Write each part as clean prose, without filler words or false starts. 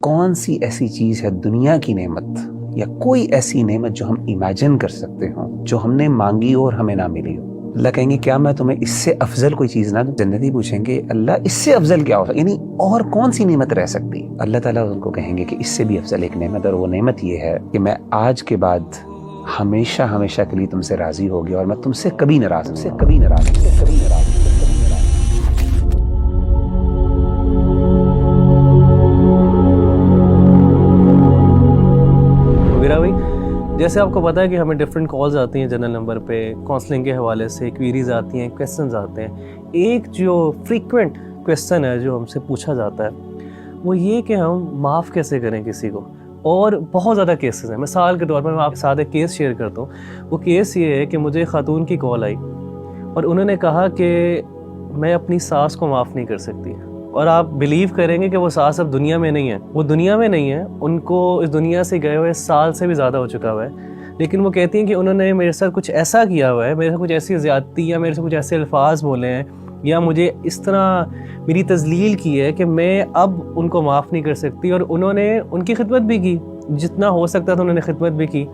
کون سی ایسی چیز ہے دنیا کی نعمت یا کوئی ایسی نعمت جو ہم امیجن کر سکتے ہوں جو ہم نے مانگی اور ہمیں نہ ملی ہو؟ اللہ کہیں گے کیا میں تمہیں اس سے افضل کوئی چیز نہ دوں؟ جنتی پوچھیں گے اللہ اس سے افضل کیا ہو سکتا، یعنی اور کون سی نعمت رہ سکتی؟ اللہ تعالیٰ ان کو کہیں گے کہ اس سے بھی افضل ایک نعمت، اور وہ نعمت یہ ہے کہ میں آج کے بعد ہمیشہ ہمیشہ کے لیے تم سے راضی ہو گیا اور میں تم سے کبھی ناراض جیسے آپ کو پتا ہے کہ ہمیں ڈفرینٹ کالز آتی ہیں جنرل نمبر پہ، کاؤنسلنگ کے حوالے سے کویریز آتی ہیں، کویسچنز آتے ہیں۔ ایک جو فریکوینٹ کویسچن ہے جو ہم سے پوچھا جاتا ہے وہ یہ کہ ہم معاف کیسے کریں کسی کو، اور بہت زیادہ کیسز ہیں۔ مثال کے طور پر میں آپ کے ساتھ ایک کیس شیئر کرتا ہوں۔ وہ کیس یہ ہے کہ مجھے خاتون کی کال آئی اور انہوں نے کہا کہ میں اپنی ساس کو معاف نہیں کر سکتی، اور آپ بلیو کریں گے کہ وہ ساس اب دنیا میں نہیں ہے، وہ دنیا میں نہیں ہے، ان کو اس دنیا سے گئے ہوئے سال سے بھی زیادہ ہو چکا ہوا ہے، لیکن وہ کہتی ہیں کہ انہوں نے میرے ساتھ کچھ ایسا کیا ہوا ہے، میرے ساتھ کچھ ایسی زیادتی یا میرے سے کچھ ایسے الفاظ بولے ہیں یا مجھے اس طرح میری تذلیل کی ہے کہ میں اب ان کو معاف نہیں کر سکتی۔ اور انہوں نے ان کی خدمت بھی کی، جتنا ہو سکتا تھا انہوں نے خدمت بھی کی،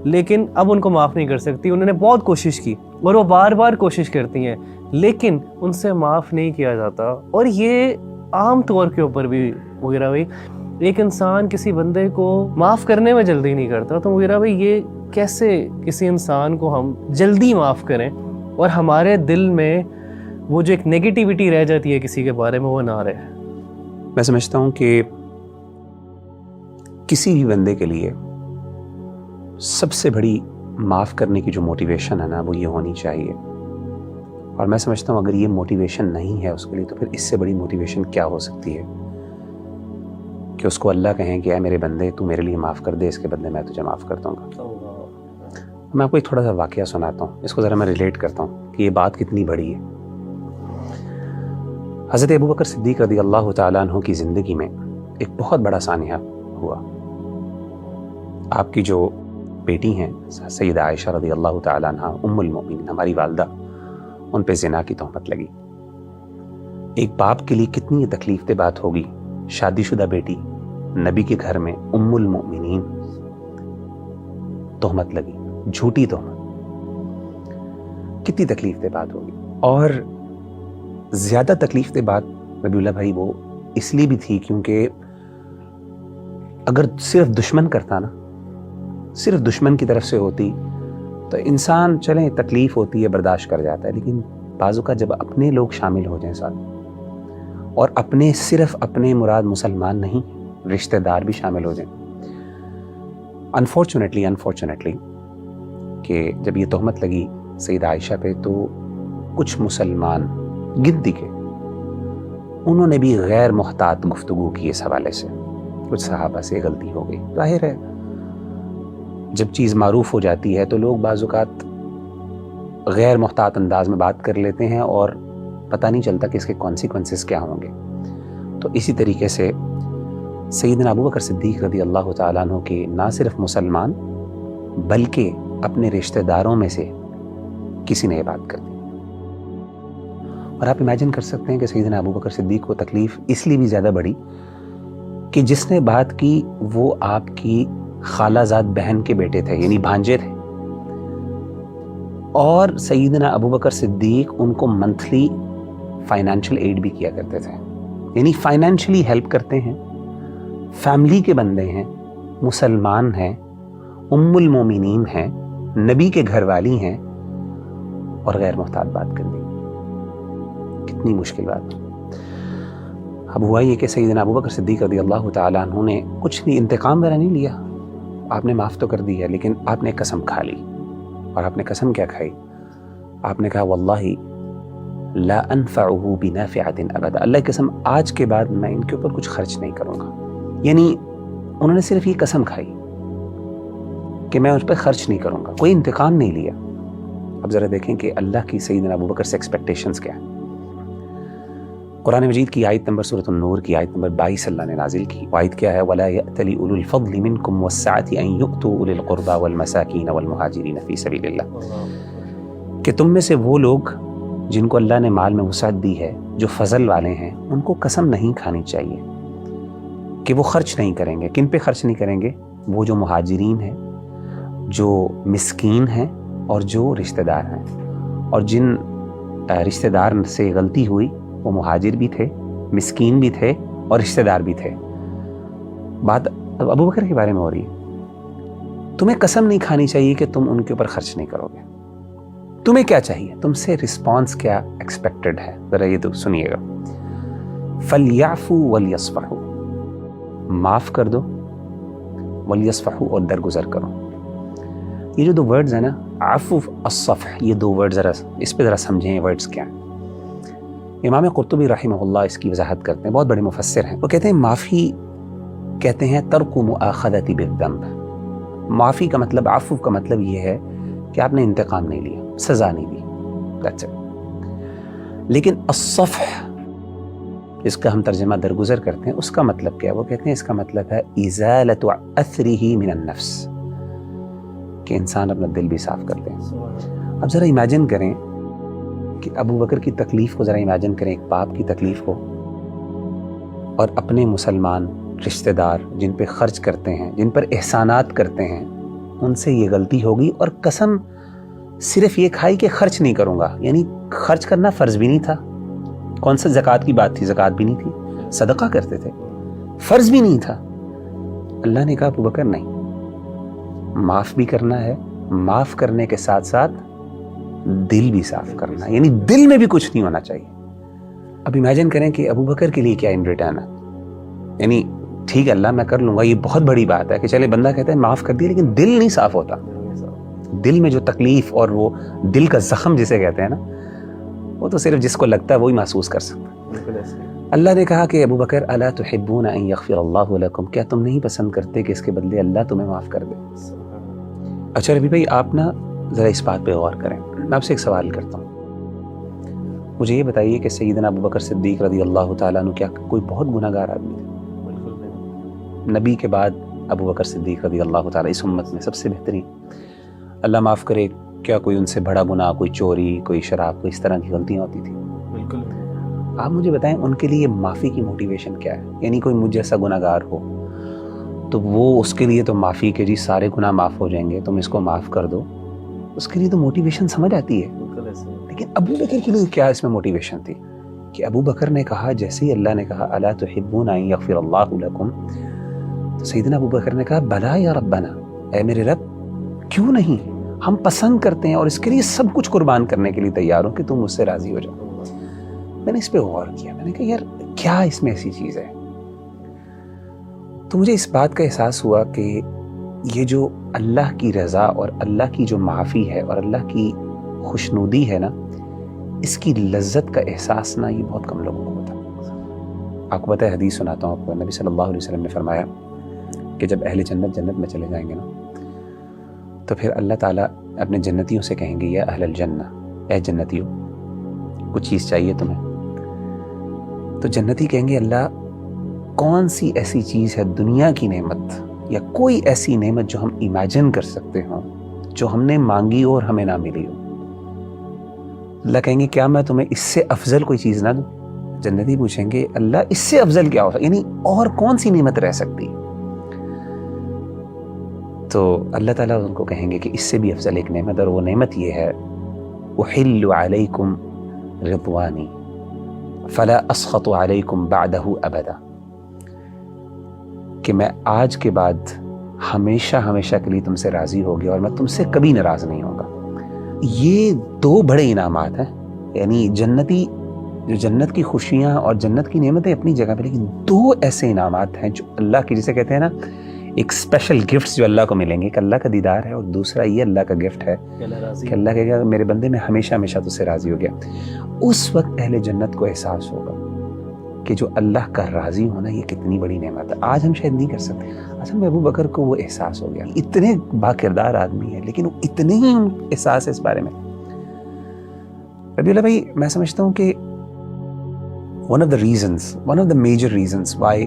لیکن اب ان کو معاف نہیں کر سکتی۔ انہوں نے بہت کوشش کی اور وہ بار بار کوشش کرتی ہیں، لیکن ان سے معاف نہیں کیا جاتا۔ اور یہ عام طور کے اوپر بھی وغیرہ بھائی ایک انسان کسی بندے کو معاف کرنے میں جلدی نہیں کرتا، تو وغیرہ بھائی یہ کیسے کسی انسان کو ہم جلدی معاف کریں اور ہمارے دل میں وہ جو ایک نیگیٹیوٹی رہ جاتی ہے کسی کے بارے میں وہ نہ رہے؟ میں سمجھتا ہوں کہ کسی بھی بندے کے لیے سب سے بڑی معاف کرنے کی جو موٹیویشن ہے نا وہ یہ ہونی چاہیے، اور میں سمجھتا ہوں اگر یہ موٹیویشن نہیں ہے اس کے لیے تو پھر اس سے بڑی موٹیویشن کیا ہو سکتی ہے کہ اس کو اللہ کہیں کہ اے میرے بندے تو میرے لیے معاف کر دے، اس کے بدلے میں تجھے معاف کر دوں گا۔ میں آپ کو ایک تھوڑا سا واقعہ سناتا ہوں، اس کو ذرا میں ریلیٹ کرتا ہوں کہ یہ بات کتنی بڑی ہے۔ حضرت ابو بکر صدیق رضی اللہ تعالیٰ عنہ کی زندگی میں ایک بہت بڑا سانحہ ہوا۔ آپ کی جو بیٹی ہیں سیدہ عائشہ رضی اللہ تعالیٰ عنہ ام المؤمنین، ہماری والدہ، ان پہ زنا کی تہمت لگی۔ ایک باپ کے لیے کتنی یہ تکلیف دہ بات ہوگی، شادی شدہ بیٹی نبی کے گھر میں ام المؤمنین تہمت لگی، جھوٹی تہمت، کتنی تکلیف دہ بات ہوگی۔ اور زیادہ تکلیف دہ بات ربیع اللہ بھائی وہ اس لیے بھی تھی کیونکہ اگر صرف دشمن کرتا نا، صرف دشمن کی طرف سے ہوتی تو انسان چلیں تکلیف ہوتی ہے برداشت کر جاتا ہے، لیکن بعض اوقات جب اپنے لوگ شامل ہو جائیں ساتھ، اور اپنے صرف اپنے مراد مسلمان نہیں رشتہ دار بھی شامل ہو جائیں، انفارچونیٹلی کہ جب یہ تہمت لگی سیدہ عائشہ پہ تو کچھ مسلمان گنتی کے انہوں نے بھی غیر محتاط گفتگو کی اس حوالے سے، کچھ صحابہ سے غلطی ہو گئی۔ ظاہر ہے جب چیز معروف ہو جاتی ہے تو لوگ بعض اوقات غیر محتاط انداز میں بات کر لیتے ہیں اور پتہ نہیں چلتا کہ اس کے کانسیکوینسز کیا ہوں گے۔ تو اسی طریقے سے سیدنا ابو بکر صدیق رضی اللہ تعالیٰ عنہ کے نہ صرف مسلمان بلکہ اپنے رشتہ داروں میں سے کسی نے یہ بات کر دی، اور آپ امیجن کر سکتے ہیں کہ سیدنا ابو بکر صدیق کو تکلیف اس لیے بھی زیادہ بڑی کہ جس نے بات کی وہ آپ کی خالہ زاد بہن کے بیٹے تھے، یعنی بھانجے تھے، اور سیدنا ابو بکر صدیق ان کو منتھلی فائنینشیل ایڈ بھی کیا کرتے تھے، یعنی فائنینشلی ہیلپ کرتے ہیں، فیملی کے بندے ہیں، مسلمان ہیں، ام المومنین ہیں، نبی کے گھر والی ہیں، اور غیر محتاط بات کر دی۔ کتنی مشکل بات۔ اب ہوا یہ کہ سیدنا ابو بکر صدیق رضی اللہ تعالیٰ عنہ نے کچھ نہیں، انتقام وغیرہ نہیں لیا، آپ نے معاف تو کر دی ہے، لیکن آپ نے قسم کھا لی۔ اور آپ نے قسم کیا کھائی؟ آپ نے کہا واللہ لا انفعه بنافعۃ ابدا، اللہ کی قسم آج کے بعد میں ان کے اوپر کچھ خرچ نہیں کروں گا۔ یعنی انہوں نے صرف یہ قسم کھائی کہ میں اس پہ خرچ نہیں کروں گا، کوئی انتقام نہیں لیا۔ اب ذرا دیکھیں کہ اللہ کی سیدنا ابو بکر سے ایکسپیکٹیشنز کیا ہیں۔ قرآن مجید کی آیت نمبر سورۃ النور کی آیت نمبر 22 اللہ نے نازل کی۔ وہ آیت کیا ہے؟ وَلَا يَأْتَلِ أُولُو الْفَضْلِ مِنْكُمْ وَالسَّعَةِ أَنْ يُؤْتُوا أُولِي الْقُرْبَى وَالْمَسَاكِينَ وَالْمُهَاجِرِينَ فِي سَبِيلِ اللَّهِ، کہ تم میں سے وہ لوگ جن کو اللہ نے مال میں وسعت دی ہے، جو فضل والے ہیں، ان کو قسم نہیں کھانی چاہیے کہ وہ خرچ نہیں کریں گے. کن پہ خرچ نہیں کریں گے؟ وہ جو مہاجرین ہیں, جو مسکین ہیں, اور جو رشتہ دار ہیں. اور جن رشتہ دار سے غلطی ہوئی وہ مہاجر بھی تھے, مسکین بھی تھے, اور رشتہ دار بھی تھے. بات ابو بکر کے بارے میں ہو رہی ہے. تمہیں قسم نہیں کھانی چاہیے کہ تم ان کے اوپر خرچ نہیں کرو گے. تمہیں کیا چاہیے؟ تم سے رسپانس کیا ایکسپیکٹڈ ہے؟ ذرا یہ تو سنیے گا. فَلْيَعْفُوا وَلْيَصْفَحُوا, معاف کر دو, وَلْيَصْفَحُوا, اور درگزر کرو. یہ جو دو ورڈز ہیں نا, عفو, الصفح, یہ دو ورڈ ذرا اس پہ ذرا سمجھیں یہ ورڈز کیا ہیں. امام قرطبی رحمہ اللہ اس کی وضاحت کرتے ہیں, بہت بڑے مفسر ہیں. وہ کہتے ہیں معافی کہتے ہیں ترک مؤاخذۃ بالذنب. معافی کا مطلب, عفو کا مطلب یہ ہے کہ آپ نے انتقام نہیں لیا, سزا نہیں دی, that's it. لیکن الصفح اس کا ہم ترجمہ درگزر کرتے ہیں, اس کا مطلب کیا ہے؟ وہ کہتے ہیں اس کا مطلب ہے ازالۃ اثرہ من النفس, کہ انسان اپنا دل بھی صاف کر دیں. اب ذرا امیجن کریں کہ ابو بکر کی تکلیف کو ذرا امیجن کریں, ایک باپ کی تکلیف کو, اور اپنے مسلمان رشتہ دار جن پہ خرچ کرتے ہیں, جن پر احسانات کرتے ہیں, ان سے یہ غلطی ہوگی اور قسم صرف یہ کھائی کہ خرچ نہیں کروں گا. یعنی خرچ کرنا فرض بھی نہیں تھا. کون سا زکوٰۃ کی بات تھی؟ زکوٰۃ بھی نہیں تھی, صدقہ کرتے تھے, فرض بھی نہیں تھا. اللہ نے کہا ابو بکر نہیں, معاف بھی کرنا ہے, معاف کرنے کے ساتھ ساتھ دل بھی صاف کرنا ہے, یعنی دل میں بھی کچھ نہیں ہونا چاہیے. اب امیجن کریں کہ ابو بکر کے لیے کیا ان ریٹرن ہے. یعنی ٹھیک ہے اللہ میں کر لوں گا, یہ بہت بڑی بات ہے کہ چلے بندہ کہتا ہے معاف کر دیا, لیکن دل نہیں صاف ہوتا. دل میں جو تکلیف اور وہ دل کا زخم جسے کہتے ہیں نا, وہ تو صرف جس کو لگتا ہے وہی محسوس کر سکتا ہے. اللہ نے کہا کہ ابو بکر الا تحبون ان یغفر اللہ لکم, کیا تم نہیں پسند کرتے کہ اس کے بدلے اللہ تمہیں معاف کر دے؟ اچھا ربی بھائی, آپ نا ذرا اس بات پہ غور کریں. میں آپ سے ایک سوال کرتا ہوں, مجھے یہ بتائیے کہ سیدنا ابو بکر صدیق رضی اللہ تعالیٰ عنہ کیا کوئی بہت گناہ گار آدمی تھے؟ نبی کے بعد ابو بکر صدیق رضی اللہ تعالیٰ اس امت میں سب سے بہترین, اللہ معاف کرے, کیا کوئی ان سے بڑا گناہ, کوئی چوری, کوئی شراب, کوئی اس طرح کی غلطیاں ہوتی تھیں؟ بالکل. آپ مجھے بتائیں ان کے لیے معافی کی موٹیویشن کیا ہے؟ یعنی کوئی مجھ جیسا گناہ گار ہو تو وہ اس کے لیے تو معافی کے جی سارے گناہ معاف ہو جائیں گے, تم اس کو معاف کر دو, اس کے لیے تو موٹیویشن سمجھ آتی ہے. لیکن ابو بکر کے لیے کیا اس میں موٹیویشن تھی کہ ابو بکر نے کہا, جیسے ہی اللہ نے کہا الا تحبون ان یغفر اللہ لکم, تو سیدنا ابو بکر نے کہا بلا یا ربنا, اے میرے رب کیوں نہیں, ہم پسند کرتے ہیں اور اس کے لیے سب کچھ قربان کرنے کے لیے تیار ہوں کہ تم مجھ سے راضی ہو جاؤ. میں نے اس پہ غور کیا, میں نے کہا یار کیا اس میں ایسی چیز ہے. تو مجھے اس بات کا احساس ہوا کہ یہ جو اللہ کی رضا اور اللہ کی جو معافی ہے اور اللہ کی خوشنودی ہے نا, اس کی لذت کا احساس نا یہ بہت کم لوگوں کو ہوتا. آپ کو پتہ ہے, حدیث سناتا ہوں آپ کو, نبی صلی اللہ علیہ وسلم نے فرمایا کہ جب اہل جنت جنت میں چلے جائیں گے نا, تو پھر اللہ تعالیٰ اپنے جنتیوں سے کہیں گے یا اہل الجنہ, اے جنتیوں کچھ چیز چاہیے تمہیں؟ تو جنتی کہیں گے اللہ کون سی ایسی چیز ہے دنیا کی نعمت یا کوئی ایسی نعمت جو ہم امیجن کر سکتے ہوں جو ہم نے مانگی اور ہمیں نہ ملی ہو. اللہ کہیں گے کیا میں تمہیں اس سے افضل کوئی چیز نہ دوں؟ جنتی پوچھیں گے اللہ اس سے افضل کیا ہو, یعنی اور کون سی نعمت رہ سکتی؟ تو اللہ تعالیٰ ان کو کہیں گے کہ اس سے بھی افضل ایک نعمت, اور وہ نعمت یہ ہے احل علیکم رضوانی فلا اسخط علیکم بعدہ ابدا, کہ میں آج کے بعد ہمیشہ ہمیشہ کے لیے تم سے راضی ہو گیا اور میں تم سے کبھی ناراض نہیں ہوں گا. یہ دو بڑے انعامات ہیں, یعنی جنتی جو جنت کی خوشیاں اور جنت کی نعمتیں اپنی جگہ پہ, لیکن دو ایسے انعامات ہیں جو اللہ کی, جسے کہتے ہیں نا ایک اسپیشل گفٹس جو اللہ کو ملیں گے, کہ اللہ کا دیدار ہے, اور دوسرا یہ اللہ کا گفٹ ہے کہ اللہ کہے گا میرے بندے میں ہمیشہ ہمیشہ تجھ سے راضی ہو گیا. اس وقت اہل جنت کو احساس ہوگا کہ جو اللہ کا راضی ہونا یہ کتنی بڑی نعمت ہے. آج ہم شاید نہیں کر سکتے. اصل میں ابو بکر کو وہ احساس ہو گیا, اتنے باکردار آدمی ہیں لیکن اتنے ہی احساس ہے اس بارے میں. ربیع اللہ بھائی, میں سمجھتا ہوں کہ one of the major reasons why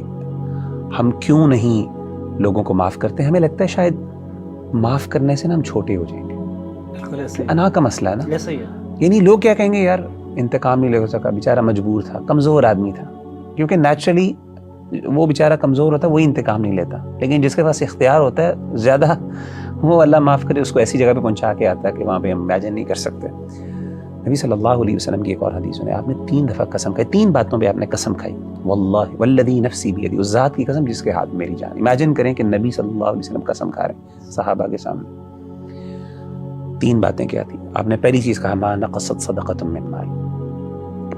ہم کیوں نہیں لوگوں کو معاف کرتے ہیں, ہمیں لگتا ہے شاید معاف کرنے سے نا ہم چھوٹے ہو جائیں گے. انا کا مسئلہ ہے نا, ایسا ہی ہے. یعنی لوگ کیا کہیں گے, یار انتقام نہیں لے سکا, بیچارہ مجبور تھا, کمزور آدمی تھا, کیونکہ نیچرلی وہ بیچارہ کمزور ہوتا ہے وہی انتقام نہیں لیتا، لیکن جس کے پاس اختیار ہوتا ہے زیادہ، وہ اللہ معاف کرے اس کو ایسی جگہ پہ پہنچا کے آتا ہے کہ وہاں پہ ہم امیجن نہیں کر سکتے۔ نبی صلی اللہ علیہ وسلم کی ایک اور حدیث میں آپ نے 3 دفعہ قسم کھائی، 3 باتوں پہ آپ نے قسم کھائی، واللہ والذی نفسی بیدی، اس ذات کی قسم جس کے ہاتھ میں میری جان۔ امیجن کریں کہ نبی صلی اللہ علیہ وسلم قسم کھا رہے ہیں صحابہ کے سامنے۔ 3 باتیں کیا تھی؟ آپ نے پہلی چیز کہا ما نقصت صدقۃ من مال،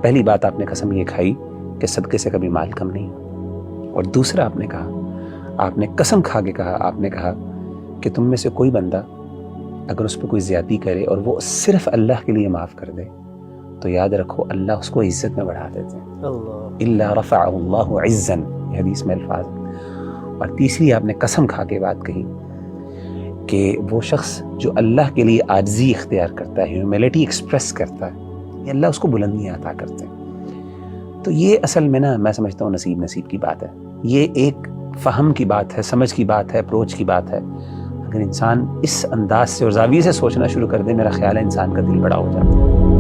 پہلی بات آپ نے قسم یہ کھائی کہ صدقے سے کبھی مال کم نہیں ہو۔ اور دوسرا آپ نے کہا، آپ نے قسم کھا کے کہا، آپ نے کہا کہ تم میں سے کوئی بندہ اگر اس پہ کوئی زیادتی کرے اور وہ صرف اللہ کے لیے معاف کر دے تو یاد رکھو اللہ اس کو عزت میں بڑھا دیتے ہیں، الا رفعہ اللہ عزا، یہ حدیث میں الفاظ ہے۔ اور تیسری آپ نے قسم کھا کے بات کہی کہ وہ شخص جو اللہ کے لیے عاجزی اختیار کرتا ہے، ہیوملٹی ایکسپریس کرتا ہے، یہ اللہ اس کو بلندیاں عطا کرتے ہیں۔ تو یہ اصل میں نا میں سمجھتا ہوں نصیب کی بات ہے، یہ ایک فہم کی بات ہے، سمجھ کی بات ہے، اپروچ کی بات ہے۔ اگر انسان اس انداز سے اور زاویے سے سوچنا شروع کر دے، میرا خیال ہے انسان کا دل بڑا ہو جاتا ہے۔